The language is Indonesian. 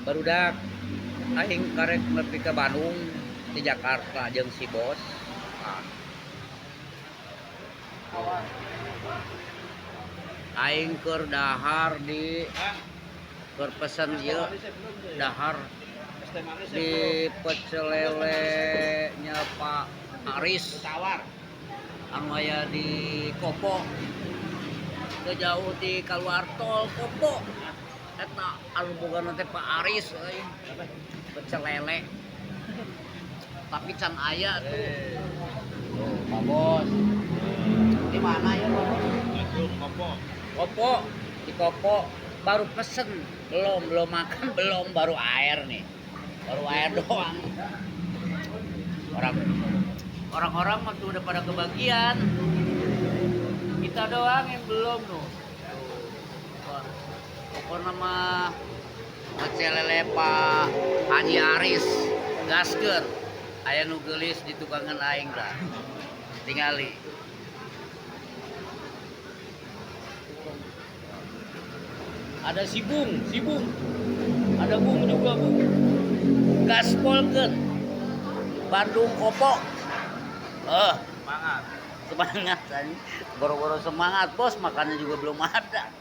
barudak aing karek nepi ka Bandung di Jakarta jeung si bos. Aing keur dahar di keur pesen ieu dahar di pecel lele nya Pak Aris anu aya di Kopo teu jauh di kaluar tol Kopo eta anu bogana teh Pak Aris euy pecel lele tapi can aya tuh Pak Bos di mana ya Kopo Kopo di Kopo baru pesen belum makan belum baru air nih baru air doang orang-orang mah udah pada kebagian kita doang yang belum tuh pokoknya mah pecel lele Pak Haji Aris gaskeun aya nu geulis di tukangan aing dah tingali ada si Bung ada Bung juga Bung gaspolkeun Bandung Kopo semangat boro-boro semangat bos makannya juga belum ada